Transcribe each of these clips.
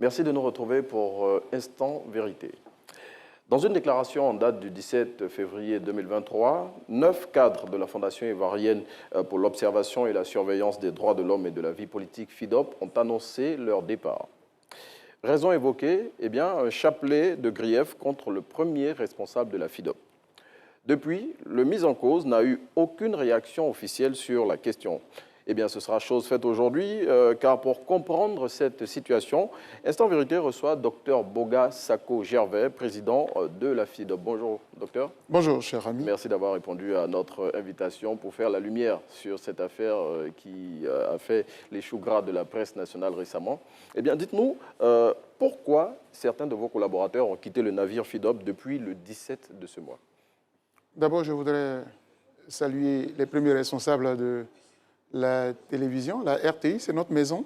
Merci de nous retrouver pour Instant Vérité. Dans une déclaration en date du 17 février 2023, 9 cadres de la Fondation ivoirienne pour l'observation et la surveillance des droits de l'homme et de la vie politique FIDOP ont annoncé leur départ. Raison évoquée, un chapelet de griefs contre le premier responsable de la FIDOP. Depuis, le mis en cause n'a eu aucune réaction officielle sur la question. Ce sera chose faite aujourd'hui, car pour comprendre cette situation, Instant Vérité reçoit Dr Boga Sako Gervais, président de la FIDOP. Bonjour, docteur. Bonjour, cher ami. Merci d'avoir répondu à notre invitation pour faire la lumière sur cette affaire qui a fait les choux gras de la presse nationale récemment. Dites-nous, pourquoi certains de vos collaborateurs ont quitté le navire FIDOP depuis le 17 de ce mois? D'abord, je voudrais saluer les premiers responsables de la télévision, la RTI, c'est notre maison,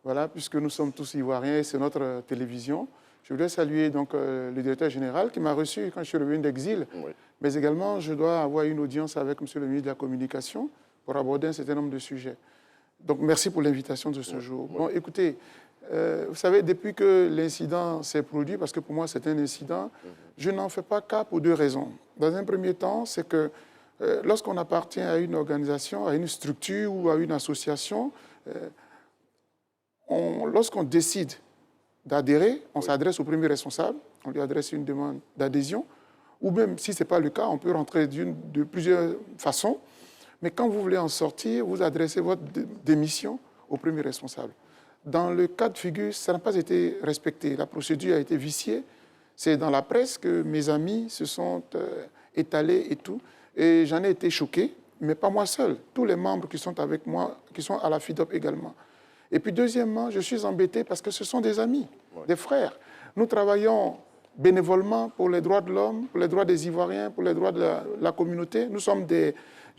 voilà, puisque nous sommes tous ivoiriens, c'est notre télévision. Je voudrais saluer donc le directeur général qui m'a reçu quand je suis revenu d'exil, oui. Mais également je dois avoir une audience avec monsieur le ministre de la Communication pour aborder un certain nombre de sujets. Donc merci pour l'invitation de ce oui. jour. Oui. Bon, écoutez, vous savez, depuis que l'incident s'est produit, parce que pour moi c'est un incident, je n'en fais pas cas pour deux raisons. Dans un premier temps, c'est que lorsqu'on appartient à une organisation, à une structure ou à une association, lorsqu'on décide d'adhérer, on s'adresse au premier responsable, on lui adresse une demande d'adhésion, ou même si ce n'est pas le cas, on peut rentrer de plusieurs façons, mais quand vous voulez en sortir, vous adressez votre démission au premier responsable. Dans le cas de figure, ça n'a pas été respecté, la procédure a été viciée, c'est dans la presse que mes amis se sont étalés et tout. Et j'en ai été choqué, mais pas moi seul, tous les membres qui sont avec moi, qui sont à la FIDOP également. Et puis deuxièmement, je suis embêté parce que ce sont des amis, ouais. Des frères. Nous travaillons bénévolement pour les droits de l'homme, pour les droits des Ivoiriens, pour les droits de la communauté. Nous sommes des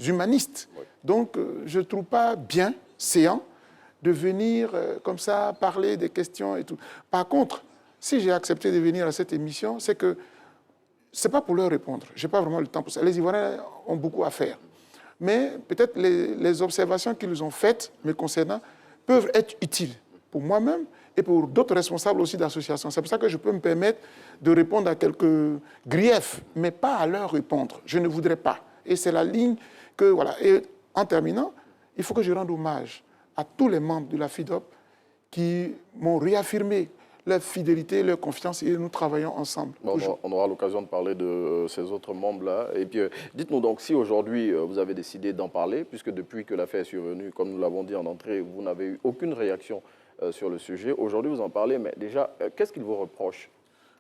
humanistes. Ouais. Donc je ne trouve pas bien, séant, de venir comme ça parler des questions et tout. Par contre, si j'ai accepté de venir à cette émission, c'est que ce n'est pas pour leur répondre. Je n'ai pas vraiment le temps pour ça. Les Ivoiriens ont beaucoup à faire. Mais peut-être les observations qu'ils ont faites me concernant peuvent être utiles pour moi-même et pour d'autres responsables aussi d'associations. C'est pour ça que je peux me permettre de répondre à quelques griefs, mais pas à leur répondre. Je ne voudrais pas. Et c'est la ligne que... Voilà. Et en terminant, il faut que je rende hommage à tous les membres de la FIDOP qui m'ont réaffirmé leur fidélité, leur confiance, et nous travaillons ensemble. Bon, on aura l'occasion de parler de ces autres membres-là. Et puis, dites-nous donc si aujourd'hui vous avez décidé d'en parler, puisque depuis que l'affaire est survenue, comme nous l'avons dit en entrée, vous n'avez eu aucune réaction sur le sujet. Aujourd'hui, vous en parlez, mais déjà, qu'est-ce qu'ils vous reprochent?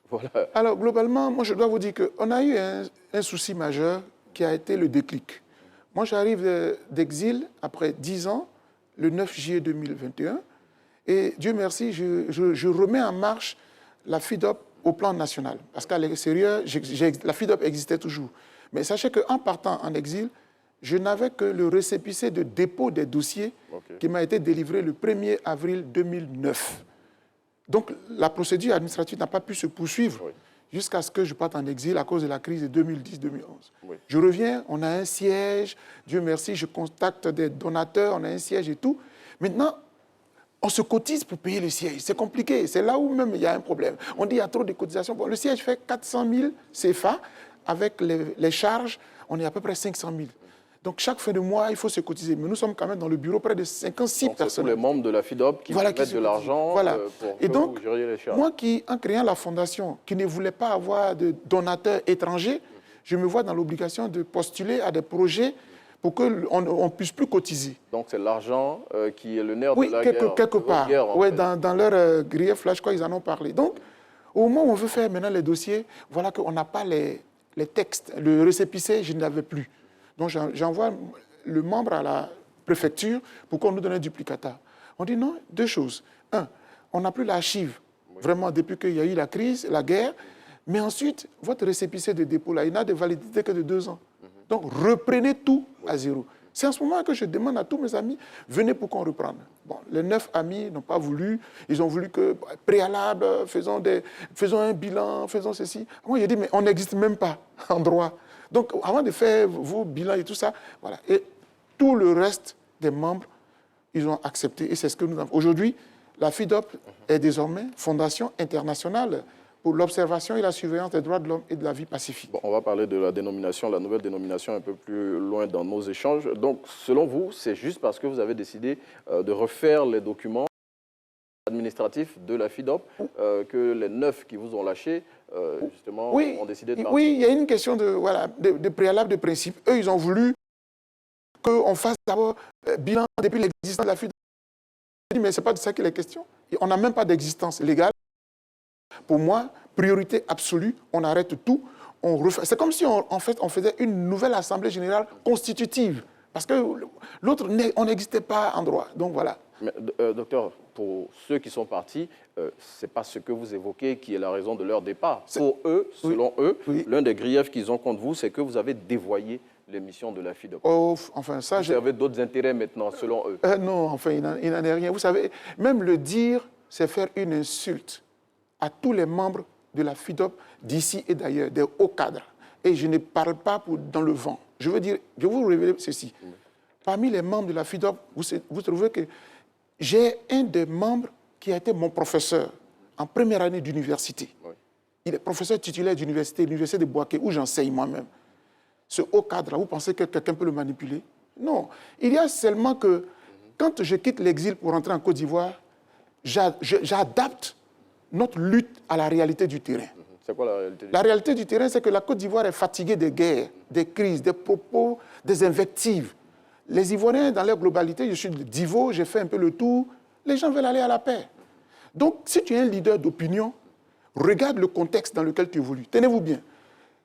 Voilà. Alors, globalement, moi, je dois vous dire qu'on a eu un souci majeur qui a été le déclic. Moi, j'arrive d'exil après 10 ans, le 9 juillet 2021. Et Dieu merci, je remets en marche la FIDOP au plan national. Parce qu'à l'extérieur, la FIDOP existait toujours. Mais sachez qu'en partant en exil, je n'avais que le récépissé de dépôt des dossiers qui m'a été délivré le 1er avril 2009. Donc la procédure administrative n'a pas pu se poursuivre jusqu'à ce que je parte en exil à cause de la crise de 2010-2011. Oui. Je reviens, on a un siège, Dieu merci, je contacte des donateurs, on a un siège et tout. Maintenant, on se cotise pour payer le siège. C'est compliqué. C'est là où même il y a un problème. On dit qu'il y a trop de cotisations. Bon, le siège fait 400 000 CFA. Avec les charges, on est à peu près 500 000. Donc, chaque fin de mois, il faut se cotiser. Mais nous sommes quand même dans le bureau près de 56 personnes. C'est tous les membres de la FIDOP qui mettent de l'argent pour et donc, vous gériez les charges. Moi qui, en créant la fondation, qui ne voulait pas avoir de donateurs étrangers, je me vois dans l'obligation de postuler à des projets pour qu'on ne puisse plus cotiser. Donc c'est l'argent qui est le nerf de la guerre. Oui, quelque part. Oui, dans leur grief, là, je crois qu'ils en ont parlé. Donc, au moment où on veut faire maintenant les dossiers, voilà qu'on n'a pas les textes. Le récépissé, je ne l'avais plus. Donc j'envoie le membre à la préfecture pour qu'on nous donne un duplicata. On dit non, deux choses. Un, on n'a plus l'archive, vraiment, depuis qu'il y a eu la crise, la guerre. Mais ensuite, votre récépissé de dépôt, là, il n'a de validité que de 2 ans. Donc, reprenez tout à zéro. C'est en ce moment que je demande à tous mes amis, venez pour qu'on reprenne. Bon, les 9 amis n'ont pas voulu, ils ont voulu que, préalable, faisons un bilan, faisons ceci. Moi, j'ai dit, mais on n'existe même pas en droit. Donc, avant de faire vos bilans et tout ça, voilà. Et tout le reste des membres, ils ont accepté, et c'est ce que nous avons. Aujourd'hui, La FIDOP est désormais Fondation internationale pour l'observation et la surveillance des droits de l'homme et de la vie pacifique. Bon, on va parler de la dénomination, la nouvelle dénomination un peu plus loin dans nos échanges. Donc, selon vous, c'est juste parce que vous avez décidé de refaire les documents administratifs de la FIDOP que les 9 qui vous ont lâché, justement, ont décidé de partir. Oui, il y a une question de préalable de principe. Eux, ils ont voulu qu'on fasse d'abord bilan depuis l'existence de la FIDOP. Je dis, mais ce n'est pas de ça qu'il est question. On n'a même pas d'existence légale. Pour moi, priorité absolue, on arrête tout. C'est comme si en fait, on faisait une nouvelle assemblée générale constitutive. Parce que l'autre, on n'existait pas en droit. Donc voilà. Mais, docteur, pour ceux qui sont partis, ce n'est pas ce que vous évoquez qui est la raison de leur départ. Pour eux, selon eux, l'un des griefs qu'ils ont contre vous, c'est que vous avez dévoyé les missions de la FIDOP. Oh, enfin, ça, vous avez d'autres intérêts maintenant, selon eux. Non, enfin, il n'en est rien. Vous savez, même le dire, c'est faire une insulte à tous les membres de la FIDOP d'ici et d'ailleurs, des hauts cadres. Et je ne parle pas dans le vent. Je veux dire, je vais vous révéler ceci. Parmi les membres de la FIDOP, vous trouvez que j'ai un des membres qui a été mon professeur en première année d'université. Oui. Il est professeur titulaire d'université, l'université de Bouaké, où j'enseigne moi-même. Ce haut cadre-là, vous pensez que quelqu'un peut le manipuler? Non. Il y a seulement que, quand je quitte l'exil pour rentrer en Côte d'Ivoire, j'adapte notre lutte à la réalité du terrain. C'est quoi la réalité du terrain? La réalité du terrain, c'est que la Côte d'Ivoire est fatiguée des guerres, des crises, des propos, des invectives. Les Ivoiriens, dans leur globalité, je suis d'Ivo, j'ai fait un peu le tour, les gens veulent aller à la paix. Donc, si tu es un leader d'opinion, regarde le contexte dans lequel tu évolues. Tenez-vous bien.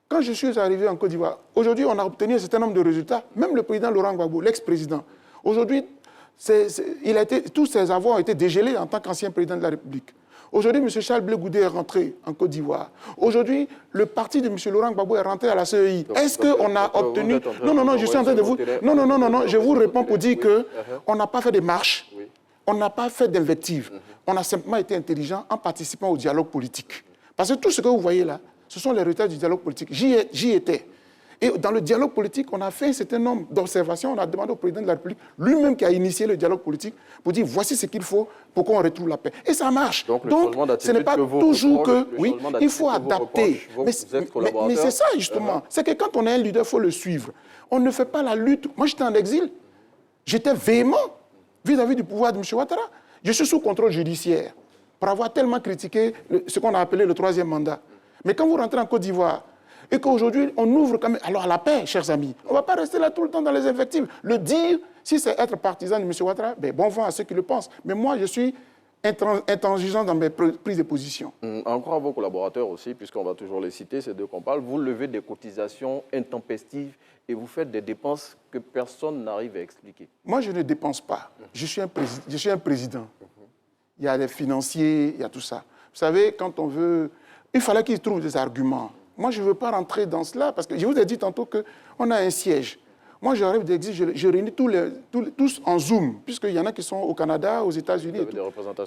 Quand je suis arrivé en Côte d'Ivoire, aujourd'hui, on a obtenu un certain nombre de résultats. Même le président Laurent Gbagbo, l'ex-président, aujourd'hui, tous ses avoirs ont été dégelés en tant qu'ancien président de la République. Aujourd'hui, M. Charles Blé Goudé est rentré en Côte d'Ivoire. Aujourd'hui, le parti de M. Laurent Gbagbo est rentré à la CEI. Est-ce qu'on a obtenu... Non, je suis en train de vous... Non, je vous réponds pour dire qu'on n'a pas fait de marche, on n'a pas fait d'invective. On a simplement été intelligent en participant au dialogue politique. Parce que tout ce que vous voyez là, ce sont les résultats du dialogue politique. J'y étais. Et dans le dialogue politique, on a fait un certain nombre d'observations. On a demandé au président de la République, lui-même qui a initié le dialogue politique, pour dire voici ce qu'il faut pour qu'on retrouve la paix. Et ça marche. Donc ce n'est pas toujours que... Oui, il faut adapter. Mais c'est ça, justement. C'est que quand on est un leader, il faut le suivre. On ne fait pas la lutte. Moi, j'étais en exil. J'étais véhément vis-à-vis du pouvoir de M. Ouattara. Je suis sous contrôle judiciaire pour avoir tellement critiqué ce qu'on a appelé le troisième mandat. Mais quand vous rentrez en Côte d'Ivoire, et qu'aujourd'hui, on ouvre quand même... Alors, à la paix, chers amis, on ne va pas rester là tout le temps dans les invectives. Le dire, si c'est être partisan de M. Ouattara, ben, bon vent à ceux qui le pensent. Mais moi, je suis intransigeant dans mes prises de position. Encore à vos collaborateurs aussi, puisqu'on va toujours les citer, ces deux qu'on parle, vous levez des cotisations intempestives et vous faites des dépenses que personne n'arrive à expliquer. Moi, je ne dépense pas. Je suis un président. Il y a les financiers, il y a tout ça. Vous savez, quand on veut... Il fallait qu'ils trouvent des arguments. Moi, je ne veux pas rentrer dans cela, parce que je vous ai dit tantôt qu'on a un siège. Moi, j'arrive d'exil, je réunis tous en Zoom, puisqu'il y en a qui sont au Canada, aux États-Unis.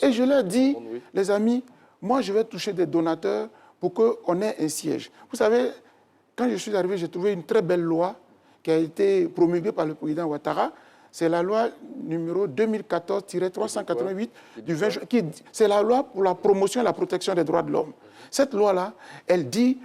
Et je leur dis, les amis, moi, je vais toucher des donateurs pour qu'on ait un siège. Vous savez, quand je suis arrivé, j'ai trouvé une très belle loi qui a été promulguée par le président Ouattara. C'est la loi numéro 2014-388 du 20 juin. C'est la loi pour la promotion et la protection des droits de l'homme. Cette loi-là, elle dit...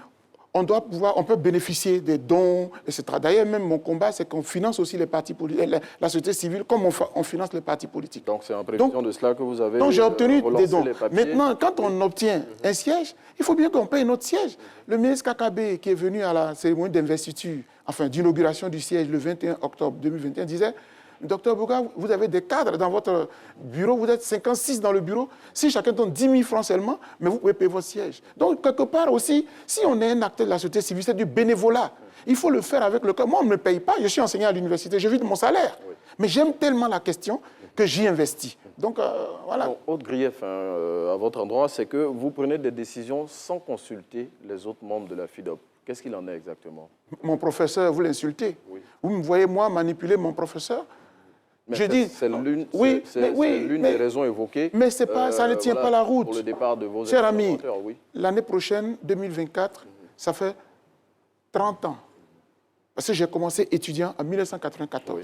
On peut bénéficier des dons, etc. D'ailleurs, même mon combat, c'est qu'on finance aussi les partis politiques, la société civile, comme on finance les partis politiques. Donc, c'est en prévision de cela que vous avez donc j'ai obtenu des dons. Maintenant, quand on obtient un siège, il faut bien qu'on paye notre siège. Le ministre Kakabe, qui est venu à la cérémonie d'investiture, enfin d'inauguration du siège le 21 octobre 2021, disait... Docteur Bouga, vous avez des cadres dans votre bureau, vous êtes 56 dans le bureau. Si chacun donne 10 000 francs seulement, mais vous pouvez payer votre siège. Donc, quelque part aussi, si on est un acteur de la société civile, c'est du bénévolat. Il faut le faire avec le cœur. Moi, on ne me paye pas, je suis enseignant à l'université, je vis de mon salaire. Oui. Mais j'aime tellement la question que j'y investis. Donc, voilà. Donc, autre grief à votre endroit, c'est que vous prenez des décisions sans consulter les autres membres de la FIDOP. Qu'est-ce qu'il en est exactement? Mon professeur, vous l'insultez. Oui. Vous me voyez, moi, manipuler mon professeur? Mais c'est l'une des raisons évoquées. Mais ça ne tient pas la route. Pour le départ de vos chers amis, l'année prochaine, 2024, ça fait 30 ans. Parce que j'ai commencé étudiant en 1994. Oui.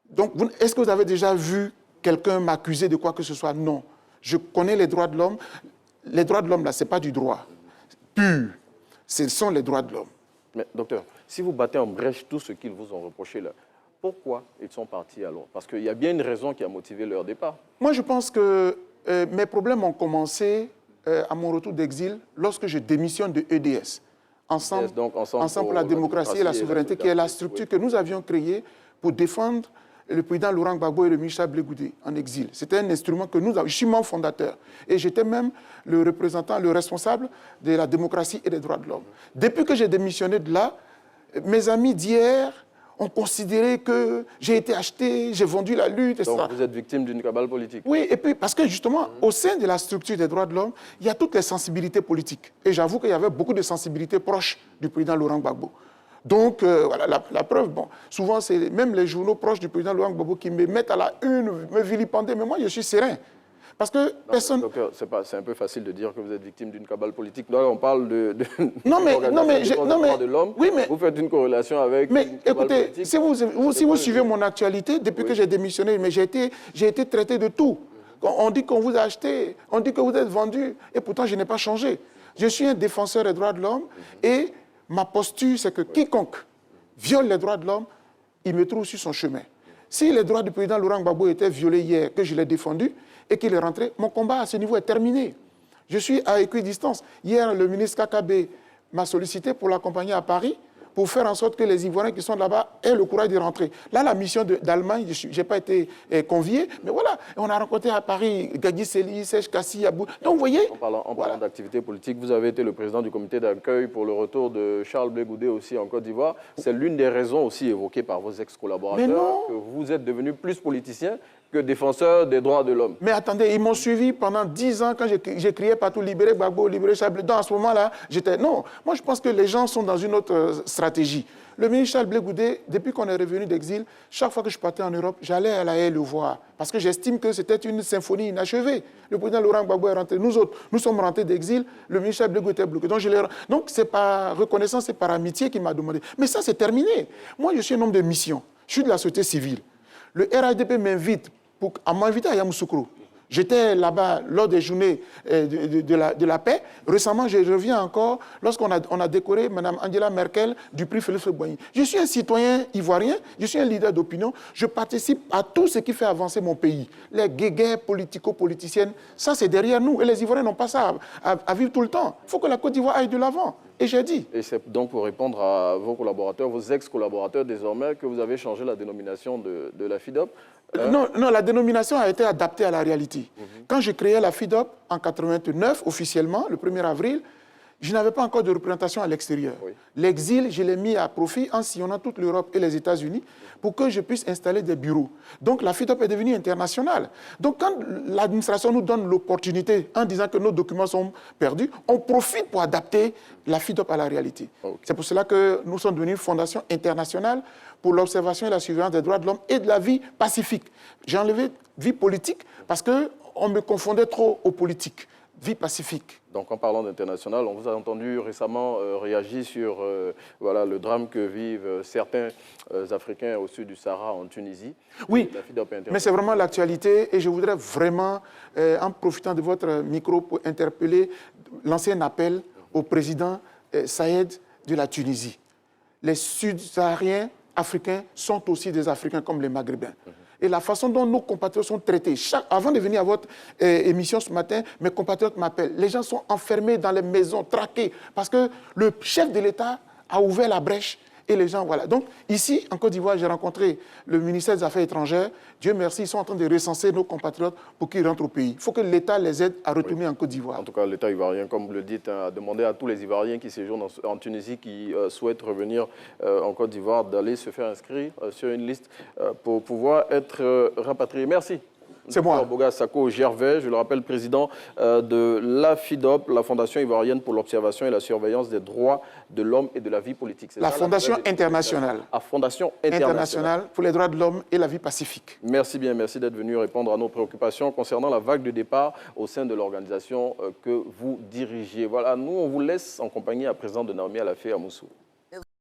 Donc, est-ce que vous avez déjà vu quelqu'un m'accuser de quoi que ce soit? Non. Je connais les droits de l'homme. Les droits de l'homme, là, ce n'est pas du droit pur. Ce sont les droits de l'homme. Mais docteur, si vous battez en brèche tout ce qu'ils vous ont reproché là, pourquoi ils sont partis alors? Parce qu'il y a bien une raison qui a motivé leur départ. Moi, je pense que mes problèmes ont commencé à mon retour d'exil lorsque je démissionne de EDS. Ensemble pour la démocratie et la souveraineté, qui est la structure que nous avions créée pour défendre le président Laurent Gbagbo et le ministre Blaise Goudé en exil. C'était un instrument que nous avions. Je suis membre fondateur. Et j'étais même le représentant, le responsable de la démocratie et des droits de l'homme. Depuis que j'ai démissionné de là, mes amis d'hier ont considéré que j'ai été acheté, j'ai vendu la lutte, etc. Donc vous êtes victime d'une cabale politique. Oui, et puis parce que justement, au sein de la structure des droits de l'homme, il y a toutes les sensibilités politiques. Et j'avoue qu'il y avait beaucoup de sensibilités proches du président Laurent Gbagbo. Donc, voilà, la preuve, bon, souvent, c'est même les journaux proches du président Laurent Gbagbo qui me mettent à la une, me vilipender, mais moi, je suis serein. Parce que personne... Docteur, c'est un peu facile de dire que vous êtes victime d'une cabale politique. Là, on parle de non, mais de l'homme. Oui, mais... Vous faites une corrélation avec mais écoutez, si vous suivez mon actualité, depuis que j'ai démissionné, mais j'ai été traité de tout. On dit qu'on vous a acheté, on dit que vous êtes vendu, et pourtant, je n'ai pas changé. Je suis un défenseur des droits de l'homme, et ma posture, c'est que quiconque viole les droits de l'homme, il me trouve sur son chemin. Si les droits du président Laurent Gbagbo étaient violés hier, que je l'ai défendu, et qu'il est rentré, mon combat à ce niveau est terminé. Je suis à équidistance. Hier, le ministre Kakabe m'a sollicité pour l'accompagner à Paris, pour faire en sorte que les Ivoiriens qui sont là-bas aient le courage de rentrer. Là, la mission d'Allemagne, je n'ai pas été convié, mais voilà, on a rencontré à Paris Gadi Seli, Sej Kassi, Abou. Donc, vous voyez... En parlant d'activité politique, vous avez été le président du comité d'accueil pour le retour de Charles Blaise Goudé aussi en Côte d'Ivoire. C'est l'une des raisons aussi évoquées par vos ex-collaborateurs que vous êtes devenu plus politicien que défenseur des droits de l'homme. Mais attendez, ils m'ont suivi pendant 10 ans quand j'ai crié partout, libérer Gbagbo, libérer Charles Blaise. À ce moment-là, j'étais... Non, moi je pense que les gens sont dans une autre stratégie. Le ministre Charles Blaise Goudé, depuis qu'on est revenu d'exil, chaque fois que je partais en Europe, j'allais à La Haye le voir. Parce que j'estime que c'était une symphonie inachevée. Le président Laurent Gbagbo est rentré. Nous autres, nous sommes rentrés d'exil. Le ministre Charles Blaise Goudé était bloqué. Donc c'est par reconnaissance, c'est par amitié qu'il m'a demandé. Mais ça, c'est terminé. Moi, je suis un homme de mission. Je suis de la société civile. Le RADP m'invite à m'inviter à Yamoussoukro. J'étais là-bas lors des journées de la paix. Récemment, je reviens encore lorsqu'on a décoré Mme Angela Merkel du prix Félix Houphouët-Boigny. Je suis un citoyen ivoirien, je suis un leader d'opinion, je participe à tout ce qui fait avancer mon pays. Les guéguerres politico-politiciennes, ça c'est derrière nous. Et les Ivoiriens n'ont pas ça à vivre tout le temps. Il faut que la Côte d'Ivoire aille de l'avant. Et j'ai dit. Et c'est donc pour répondre à vos collaborateurs, vos ex-collaborateurs désormais, que vous avez changé la dénomination de la FIDOP. Non, la dénomination a été adaptée à la réalité. Quand j'ai créé la FIDOP en 89, officiellement, le 1er avril, je n'avais pas encore de représentation à l'extérieur. Oui. L'exil, je l'ai mis à profit en sillonnant toute l'Europe et les États-Unis pour que je puisse installer des bureaux. Donc la FIDOP est devenue internationale. Donc quand l'administration nous donne l'opportunité en disant que nos documents sont perdus, on profite pour adapter la FIDOP à la réalité. Okay. C'est pour cela que nous sommes devenus une fondation internationale pour l'observation et la surveillance des droits de l'homme et de la vie pacifique. J'ai enlevé vie politique parce qu'on me confondait trop aux politiques. Vie pacifique. Donc en parlant d'international, on vous a entendu récemment réagir sur voilà, le drame que vivent certains Africains au sud du Sahara en Tunisie. Oui, mais c'est vraiment l'actualité et je voudrais vraiment, en profitant de votre micro, pour interpeller, lancer un appel au président Saïed de la Tunisie. Les Sud-Sahariens africains sont aussi des Africains comme les Maghrébins. Et la façon dont nos compatriotes sont traités. Avant de venir à votre émission ce matin, mes compatriotes m'appellent. Les gens sont enfermés dans les maisons, traqués, parce que le chef de l'État a ouvert la brèche et les gens, voilà. Donc ici, en Côte d'Ivoire, j'ai rencontré le ministère des Affaires étrangères. Dieu merci, ils sont en train de recenser nos compatriotes pour qu'ils rentrent au pays. Il faut que l'État les aide à retourner en Côte d'Ivoire. En tout cas, l'État ivoirien, comme vous le dites, a demandé à tous les Ivoiriens qui séjournent en Tunisie, qui souhaitent revenir en Côte d'Ivoire, d'aller se faire inscrire sur une liste pour pouvoir être rapatriés. Merci. C'est moi. Boga Sako Gervais, je le rappelle, président de la FIDOP, la Fondation ivoirienne pour l'observation et la surveillance des droits de l'homme et de la vie politique. La Fondation internationale. La Fondation internationale pour les droits de l'homme et la vie pacifique. Merci bien, merci d'être venu répondre à nos préoccupations concernant la vague de départ au sein de l'organisation que vous dirigez. Voilà, nous on vous laisse en compagnie à présent de Naomi Alafé à Moussou.